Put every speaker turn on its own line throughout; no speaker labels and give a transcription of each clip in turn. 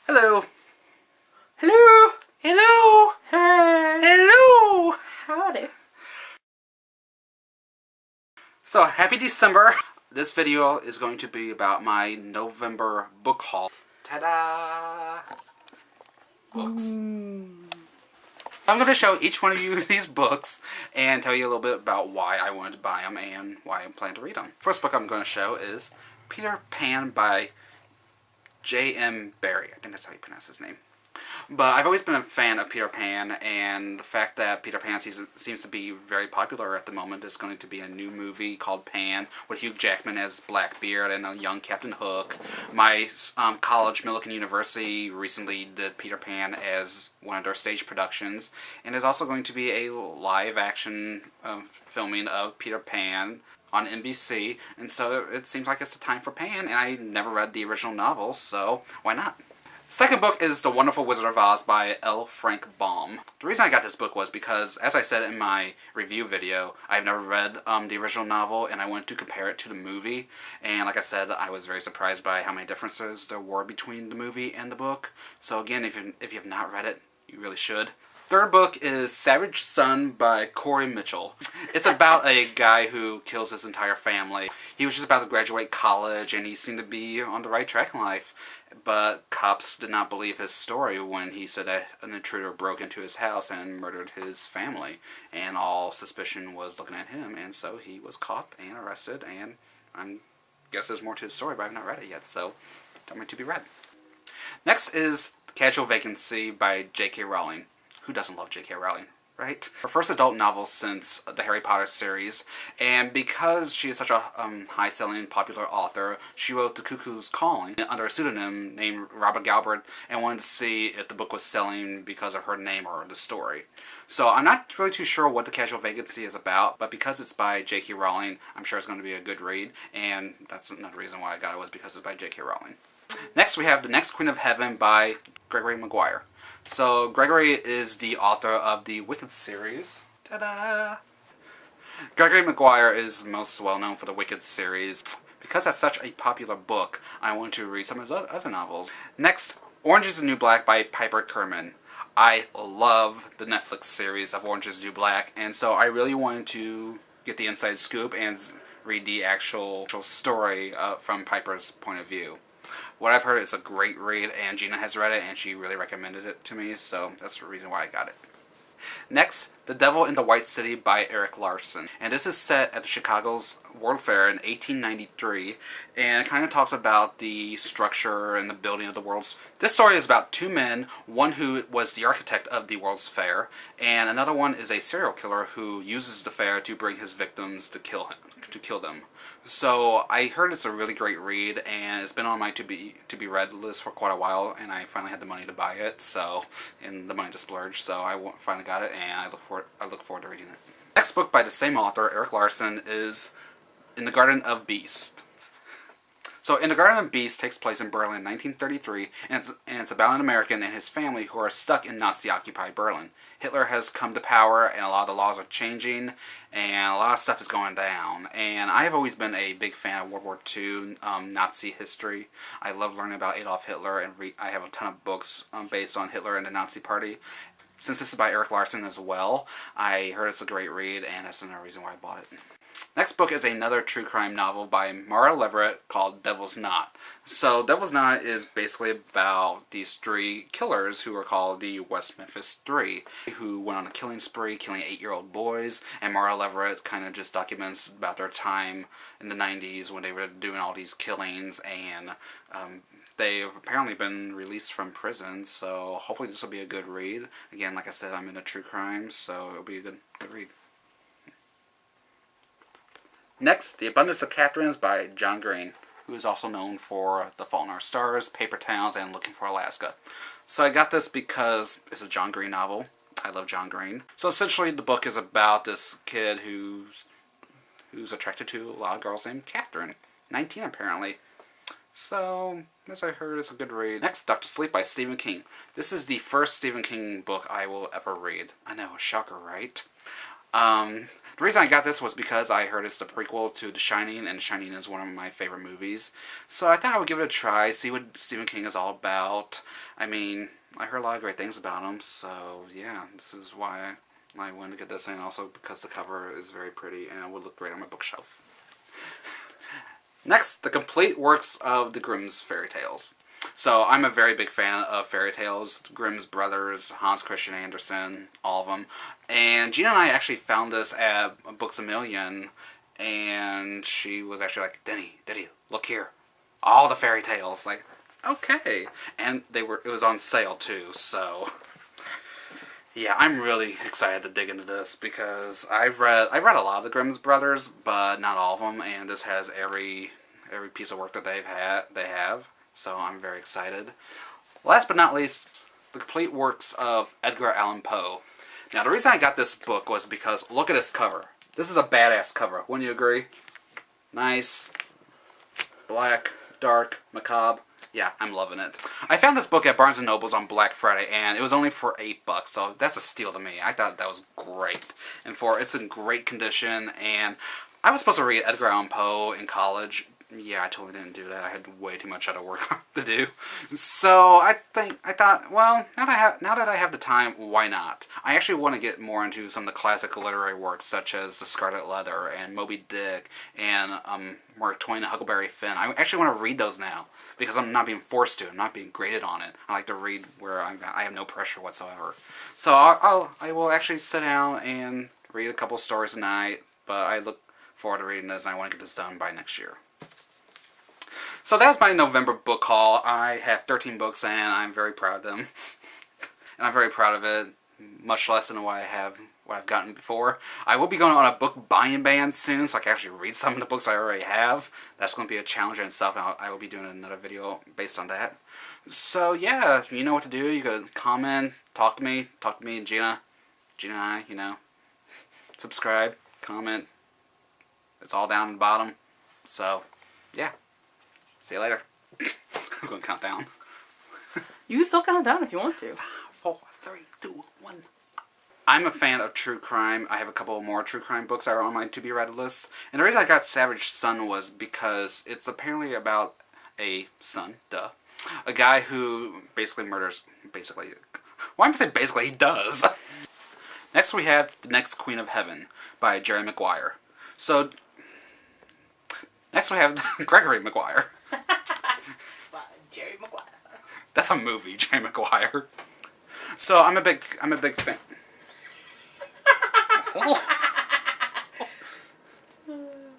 Hello. Hello. Hello.
Hey.
Hello.
Howdy.
So, happy December. This video is going to be about my November book haul. Ta-da! Books. I'm going to show each one of you these books and tell you a little bit about why I wanted to buy them and why I plan to read them. First book I'm going to show is Peter Pan by J.M. Barrie. I think that's how you pronounce his name. But I've always been a fan of Peter Pan, and the fact that Peter Pan seems to be very popular at the moment. There's going to be a new movie called Pan with Hugh Jackman as Blackbeard and a young Captain Hook. My college, Millikan University, recently did Peter Pan as one of their stage productions, and there's also going to be a live-action filming of Peter Pan on NBC, and so it seems like it's the time for Pan, and I never read the original novel, so why not? Second book is The Wonderful Wizard of Oz by L. Frank Baum. The reason I got this book was because, as I said in my review video, I've never read the original novel, and I wanted to compare it to the movie. And like I said, I was very surprised by how many differences there were between the movie and the book. So again, if you have not read it, you really should. Third book is Savage Son by Corey Mitchell. It's about a guy who kills his entire family. He was just about to graduate college and he seemed to be on the right track in life. But cops did not believe his story when he said that an intruder broke into his house and murdered his family. And all suspicion was looking at him, and so he was caught and arrested, and I guess there's more to his story, but I've not read it yet, so don't mean to be read. Next is Casual Vacancy by J.K. Rowling. Who doesn't love J.K. Rowling, right? Her first adult novel since the Harry Potter series, and because she is such a high-selling, popular author, she wrote The Cuckoo's Calling under a pseudonym named Robert Galbraith and wanted to see if the book was selling because of her name or the story. So I'm not really too sure what The Casual Vacancy is about, but because it's by J.K. Rowling, I'm sure it's going to be a good read, and that's another reason why I got it was because it's by J.K. Rowling. Next we have The Next Queen of Heaven by Gregory Maguire. So, Gregory is the author of the Wicked series. Ta-da! Gregory Maguire is most well known for the Wicked series. Because that's such a popular book, I want to read some of his other novels. Next, Orange is the New Black by Piper Kerman. I love the Netflix series of Orange is the New Black, and so I really wanted to get the inside scoop and read the actual story from Piper's point of view. What I've heard is a great read, and Gina has read it, and she really recommended it to me, so that's the reason why I got it. Next, The Devil in the White City by Erik Larson. And this is set at the Chicago's World Fair in 1893, and it kind of talks about the structure and the building of the World's Fair. This story is about two men, one who was the architect of the World's Fair, and another one is a serial killer who uses the fair to bring his victims to kill them. So I heard it's a really great read, and it's been on my to be read list for quite a while, and I finally had the money to buy it, and the money to splurge, so I finally got it, and I look forward to reading it. Next book by the same author, Erik Larson, is In the Garden of Beasts. So, In the Garden of Beasts takes place in Berlin in 1933, and it's about an American and his family who are stuck in Nazi-occupied Berlin. Hitler has come to power, and a lot of the laws are changing, and a lot of stuff is going down. And I have always been a big fan of World War II Nazi history. I love learning about Adolf Hitler, and I have a ton of books based on Hitler and the Nazi Party. Since this is by Erik Larson as well, I heard it's a great read, and that's another reason why I bought it. Next book is another true crime novel by Mara Leverett called Devil's Knot. So Devil's Knot is basically about these three killers who are called the West Memphis Three, who went on a killing spree, killing 8-year-old boys, and Mara Leverett kind of just documents about their time in the 90s when they were doing all these killings, and they've apparently been released from prison, so hopefully this will be a good read. Again, like I said, I'm into true crime, so it'll be a good read. Next, The Abundance of Catherines by John Green, who is also known for The Fault in Our Stars, Paper Towns, and Looking for Alaska. So I got this because it's a John Green novel. I love John Green. So essentially the book is about this kid who's attracted to a lot of girls named Catherine. 19 apparently. So, as I heard, it's a good read. Next, Dr. Sleep by Stephen King. This is the first Stephen King book I will ever read. I know, a shocker, right? The reason I got this was because I heard it's the prequel to The Shining, and The Shining is one of my favorite movies. So I thought I would give it a try, see what Stephen King is all about. I mean, I heard a lot of great things about him, so yeah, this is why I wanted to get this, and also because the cover is very pretty and it would look great on my bookshelf. Next, the complete works of the Grimm's fairy tales. So I'm a very big fan of fairy tales, Grimm's brothers, Hans Christian Andersen, all of them. And Gina and I actually found this at Books A Million, and she was actually like, Denny, look here, all the fairy tales. Like, okay. And it was on sale too, so yeah, I'm really excited to dig into this because I've read a lot of the Grimm's brothers, but not all of them, and this has every piece of work that they have. So I'm very excited. Last but not least, the complete works of Edgar Allan Poe. Now, the reason I got this book was because look at this cover. This is a badass cover. Wouldn't you agree? Nice, black, dark, macabre. Yeah, I'm loving it. I found this book at Barnes & Noble's on Black Friday, and it was only for $8, so that's a steal to me. I thought that was great. And it's in great condition, and I was supposed to read Edgar Allan Poe in college. Yeah, I totally didn't do that. I had way too much other work to do. So I thought, well, now that I have the time, why not? I actually want to get more into some of the classic literary works, such as The Scarlet Letter and Moby Dick and Mark Twain and Huckleberry Finn. I actually want to read those now because I'm not being forced to. I'm not being graded on it. I like to read where I have no pressure whatsoever. So I will actually sit down and read a couple stories a night. But I look forward to reading this, and I want to get this done by next year. So that's my November book haul. I have 13 books, and I'm very proud of them. And I'm very proud of it, much less than what I've gotten before. I will be going on a book buying ban soon, so I can actually read some of the books I already have. That's going to be a challenge in itself, and I will be doing another video based on that. So yeah, you know what to do. You can comment, talk to me and Gina and I, you know. Subscribe, comment. It's all down at the bottom. So, yeah. See you later. I was going to count down.
You can still count down if you want to. 5,
4, 3, 2, 1. I'm a fan of true crime. I have a couple more true crime books that are on my to-be-read list. And the reason I got Savage Son was because it's apparently about a son, a guy who basically murders, why am I saying basically? He does. Next we have The Next Queen of Heaven by Jerry Maguire. So, next we have Gregory Maguire.
Jerry Maguire.
That's a movie, Jerry Maguire. So I'm a big fan.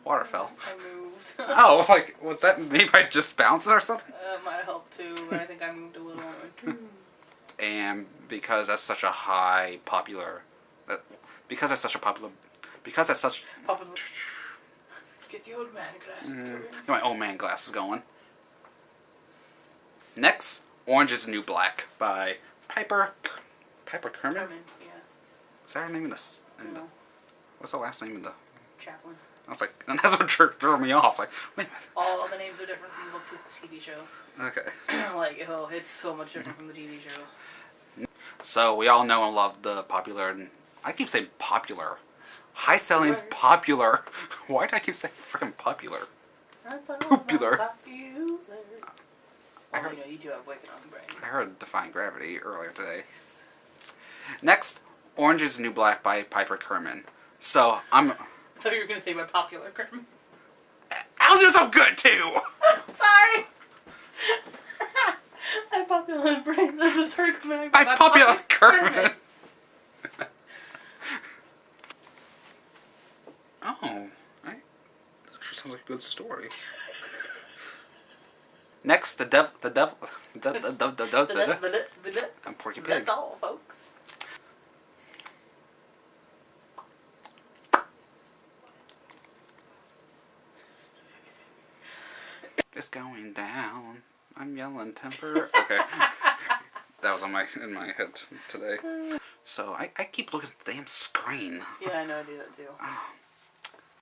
Water fell.
I moved.
Oh, like, was that me by just bouncing or something?
Might have helped too, but I think I moved a little.
And because that's such a popular. Get
the old man glasses.
Get my old man glasses going. Next, Orange is the New Black by Piper Kerman?
Yeah.
Is that her name in the...
No.
What's the last name in the...
Chaplin.
I was like, and that's what threw me off. Like, wait a minute.
All the names are different from the book to the TV show.
Okay.
Like, oh, it's so much different from the TV show.
So, we all know and love the popular... I keep saying popular. High-selling popular. Why do I keep saying freaking popular?
That's all
Popular.
I heard, you do have Wicked on the brain.
I heard Defying Gravity earlier today. Next, Orange is the New Black by Piper Kerman. So,
I thought you were going to say by Popular Kerman.
How's yours so good, too?
Sorry! I have Popular brain. That's just her coming out.
By Popular Kerman. Oh, that sounds like a good story. Next, the devil. I'm Porky Pig.
That's all, folks.
It's going down. I'm yelling temper. Okay. That was in my head today. So I keep looking at the damn screen.
Yeah, I know, I do that too.